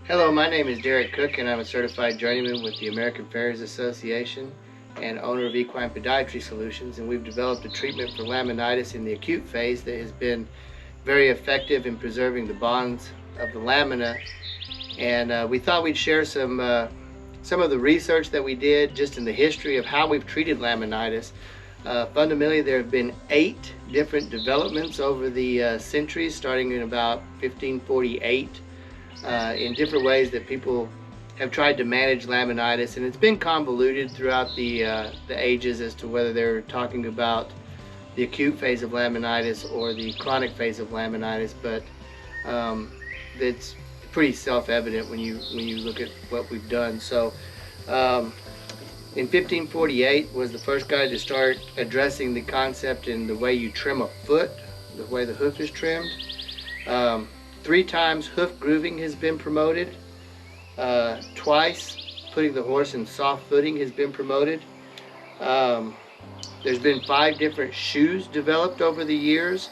Hello, my name is Derek Cook, and I'm a certified journeyman with the American Farriers Association and owner of Equine Podiatry Solutions. And we've developed a treatment for laminitis in the acute phase that has been very effective in preserving the bonds of the lamina. And we thought we'd share some of the research that we did just in the history of how we've treated laminitis. Fundamentally, there have been 8 different developments over the centuries, starting in about 1548. In different ways that people have tried to manage laminitis, and it's been convoluted throughout the ages as to whether they're talking about the acute phase of laminitis or the chronic phase of laminitis. But it's pretty self-evident when you look at what we've done. So in 1548 was the first guy to start addressing the concept in the way you trim a foot, the way the hoof is trimmed. 3 times hoof grooving has been promoted. Twice putting the horse in soft footing has been promoted. There's been 5 different shoes developed over the years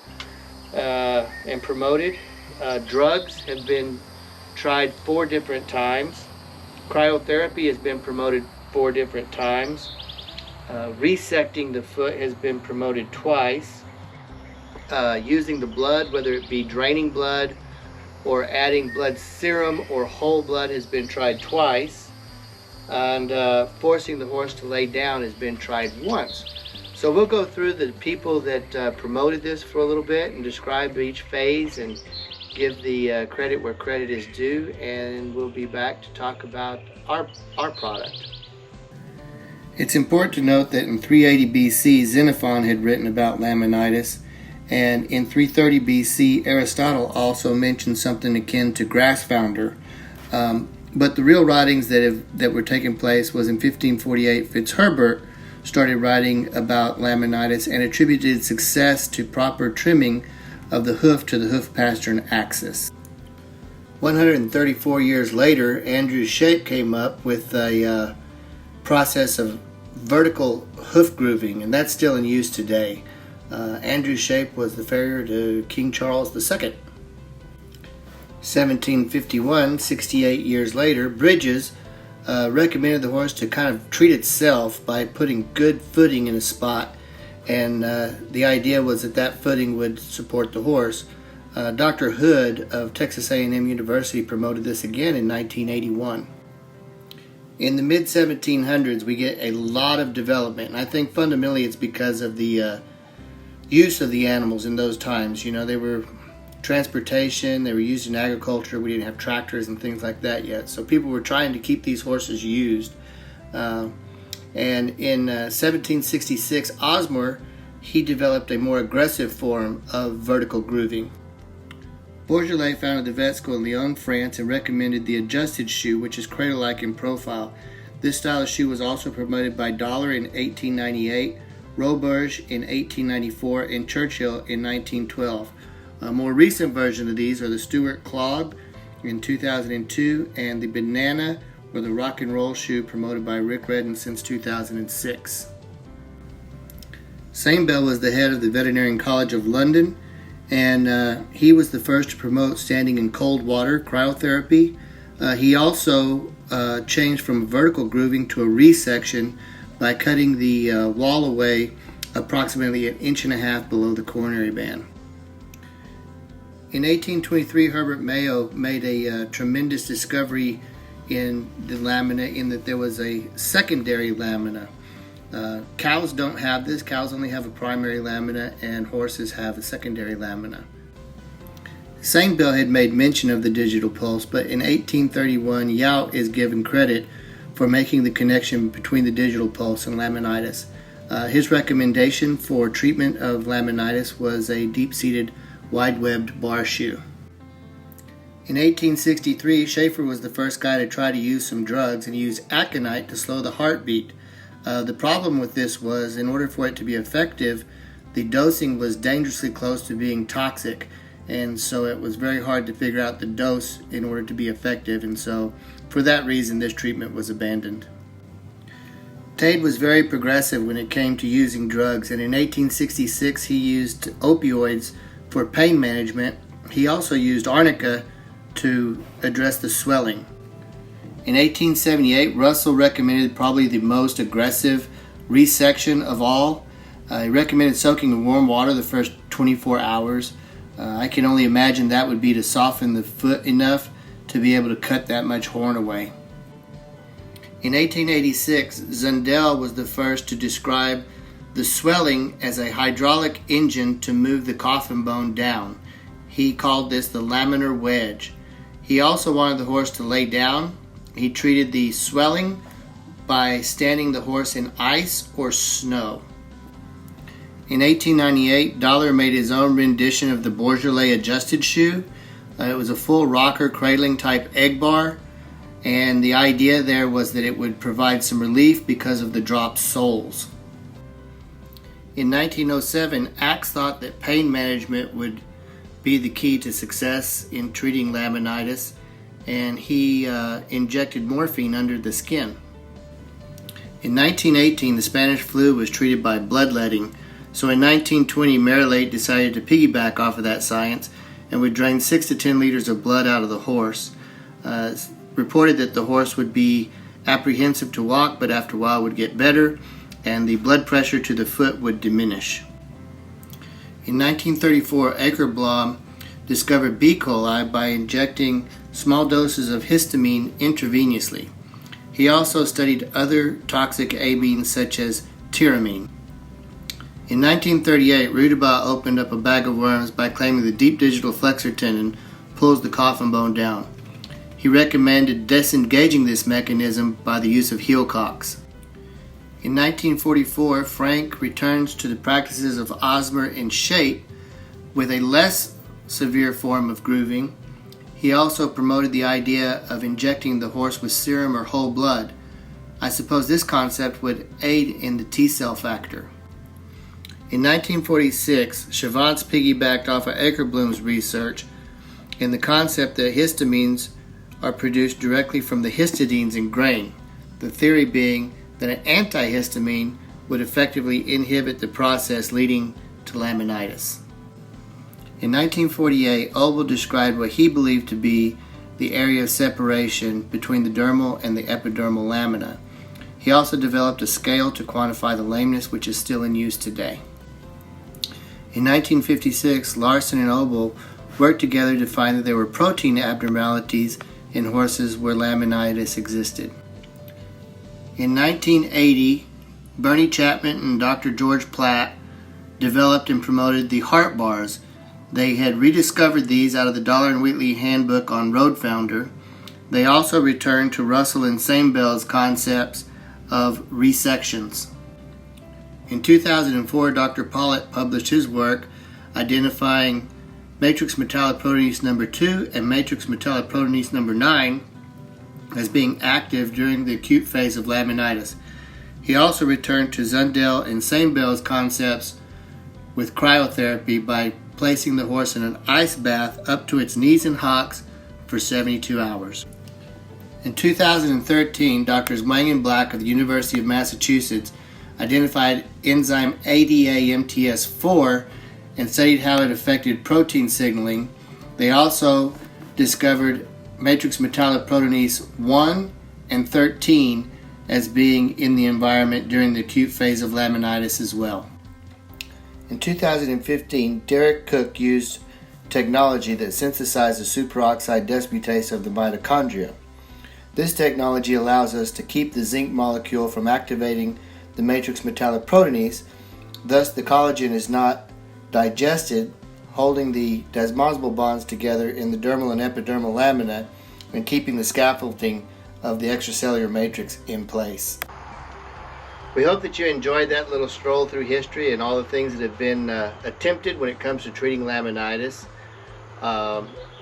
and promoted. Drugs have been tried 4 different times. Cryotherapy has been promoted 4 different times. Resecting the foot has been promoted twice. Using the blood, whether it be draining blood or adding blood serum or whole blood, has been tried twice. And forcing the horse to lay down has been tried once. So we'll go through the people that promoted this for a little bit and describe each phase and give the credit where credit is due, and we'll be back to talk about our product. It's important to note that in 380 BC, Xenophon had written about laminitis, and in 330 BC, Aristotle also mentioned something akin to grass founder. But the real writings that were taking place was in 1548. Fitzherbert started writing about laminitis and attributed success to proper trimming of the hoof to the hoof pastern axis. 134 years later, Andrew Shape came up with a process of vertical hoof grooving, and that's still in use today. Andrew Shape was the farrier to King Charles II. 1751, 68 years later, Bridges recommended the horse to kind of treat itself by putting good footing in a spot, and the idea was that footing would support the horse. Dr. Hood of Texas A&M University promoted this again in 1981. In the mid-1700s, we get a lot of development, and I think fundamentally it's because of the use of the animals in those times. You know, they were transportation, they were used in agriculture. We didn't have tractors and things like that yet, so people were trying to keep these horses used. And in 1766, Osmer, he developed a more aggressive form of vertical grooving. Bourgelat founded the vet school in Lyon, France, and recommended the adjusted shoe, which is cradle-like in profile. This style of shoe was also promoted by Dollar in 1898, Roberge in 1894, and Churchill in 1912. A more recent version of these are the Stuart Clog in 2002 and the Banana or the Rock and Roll shoe promoted by Rick Redden since 2006. Sainbell was the head of the Veterinary College of London, and he was the first to promote standing in cold water cryotherapy. He also changed from vertical grooving to a resection by cutting the wall away approximately 1.5 inches below the coronary band. In 1823, Herbert Mayo made a tremendous discovery in the lamina, in that there was a secondary lamina. Cows don't have this. Cows only have a primary lamina, and horses have a secondary lamina. Sainbell had made mention of the digital pulse, but in 1831, Yount is given credit for making the connection between the digital pulse and laminitis. His recommendation for treatment of laminitis was a deep-seated, wide-webbed bar shoe. In 1863, Schaefer was the first guy to try to use some drugs, and he used aconite to slow the heartbeat. The problem with this was, in order for it to be effective, the dosing was dangerously close to being toxic, and so it was very hard to figure out the dose in order to be effective, and so for that reason this treatment was abandoned. Tade was very progressive when it came to using drugs, and in 1866 he used opioids for pain management. He also used arnica to address the swelling. In 1878, Russell recommended probably the most aggressive resection of all. He recommended soaking in warm water the first 24 hours. I can only imagine that would be to soften the foot enough to be able to cut that much horn away. In 1886, Zundel was the first to describe the swelling as a hydraulic engine to move the coffin bone down. He called this the laminar wedge. He also wanted the horse to lay down. He treated the swelling by standing the horse in ice or snow. In 1898, Dollar made his own rendition of the Bourgeois adjusted shoe. It was a full rocker cradling type egg bar, and the idea there was that it would provide some relief because of the dropped soles. In 1907, Axe thought that pain management would be the key to success in treating laminitis, and he injected morphine under the skin. In 1918, the Spanish flu was treated by bloodletting, so in 1920, Marilate decided to piggyback off of that science and would drain 6 to 10 liters of blood out of the horse. It's reported that the horse would be apprehensive to walk, but after a while would get better, and the blood pressure to the foot would diminish. In 1934, Akerblom discovered B. coli by injecting small doses of histamine intravenously. He also studied other toxic amines such as tyramine. In 1938, Rudebaugh opened up a bag of worms by claiming the deep digital flexor tendon pulls the coffin bone down. He recommended disengaging this mechanism by the use of heel cocks. In 1944, Frank returns to the practices of Osmer in shape with a less severe form of grooving. He also promoted the idea of injecting the horse with serum or whole blood. I suppose this concept would aid in the T-cell factor. In 1946, Chavance piggybacked off of Akerblom's research in the concept that histamines are produced directly from the histidines in grain, the theory being that an antihistamine would effectively inhibit the process leading to laminitis. In 1948, Obel described what he believed to be the area of separation between the dermal and the epidermal lamina. He also developed a scale to quantify the lameness, which is still in use today. In 1956, Larson and Obel worked together to find that there were protein abnormalities in horses where laminitis existed. In 1980, Bernie Chapman and Dr. George Platt developed and promoted the heart bars. They had rediscovered these out of the Dollar and Wheatley Handbook on Road Founder. They also returned to Russell and Sambell's concepts of resections. In 2004, Dr. Pollitt published his work identifying matrix metalloproteinase number 2 and matrix metalloproteinase number 9 as being active during the acute phase of laminitis. He also returned to Zundel and Sambell's concepts with cryotherapy by placing the horse in an ice bath up to its knees and hocks for 72 hours. In 2013, Drs. Wang and Black of the University of Massachusetts identified enzyme ADAMTS4 and studied how it affected protein signaling. They also discovered matrix metalloproteinase 1 and 13 as being in the environment during the acute phase of laminitis as well. In 2015, Derek Cook used technology that synthesized the superoxide dismutase of the mitochondria. This technology allows us to keep the zinc molecule from activating the matrix metalloproteinase, thus the collagen is not digested, holding the desmosable bonds together in the dermal and epidermal lamina and keeping the scaffolding of the extracellular matrix in place. We hope that you enjoyed that little stroll through history and all the things that have been attempted when it comes to treating laminitis.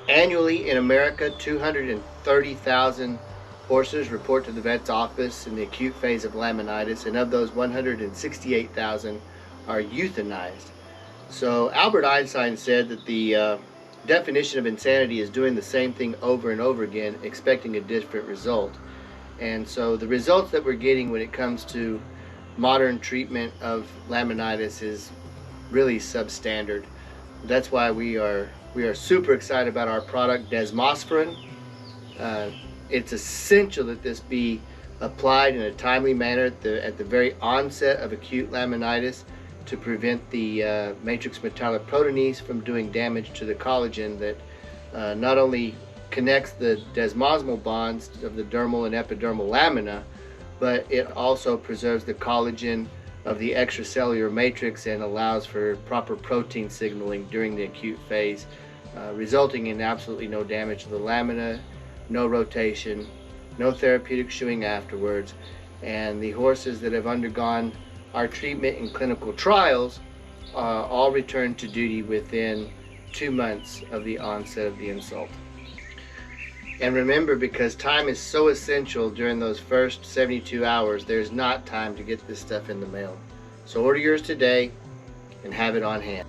Annually in America, 230,000 horses report to the vet's office in the acute phase of laminitis, and of those 168,000 are euthanized. So Albert Einstein said that the definition of insanity is doing the same thing over and over again, expecting a different result. And so the results that we're getting when it comes to modern treatment of laminitis is really substandard. That's why we are super excited about our product, desmosporin. It's essential that this be applied in a timely manner at the very onset of acute laminitis to prevent the matrix metalloproteinase from doing damage to the collagen that not only connects the desmosmal bonds of the dermal and epidermal lamina, but it also preserves the collagen of the extracellular matrix and allows for proper protein signaling during the acute phase, resulting in absolutely no damage to the lamina, no rotation, no therapeutic chewing afterwards. And the horses that have undergone our treatment in clinical trials all return to duty within 2 months of the onset of the insult. And remember, because time is so essential during those first 72 hours, there's not time to get this stuff in the mail. So order yours today and have it on hand.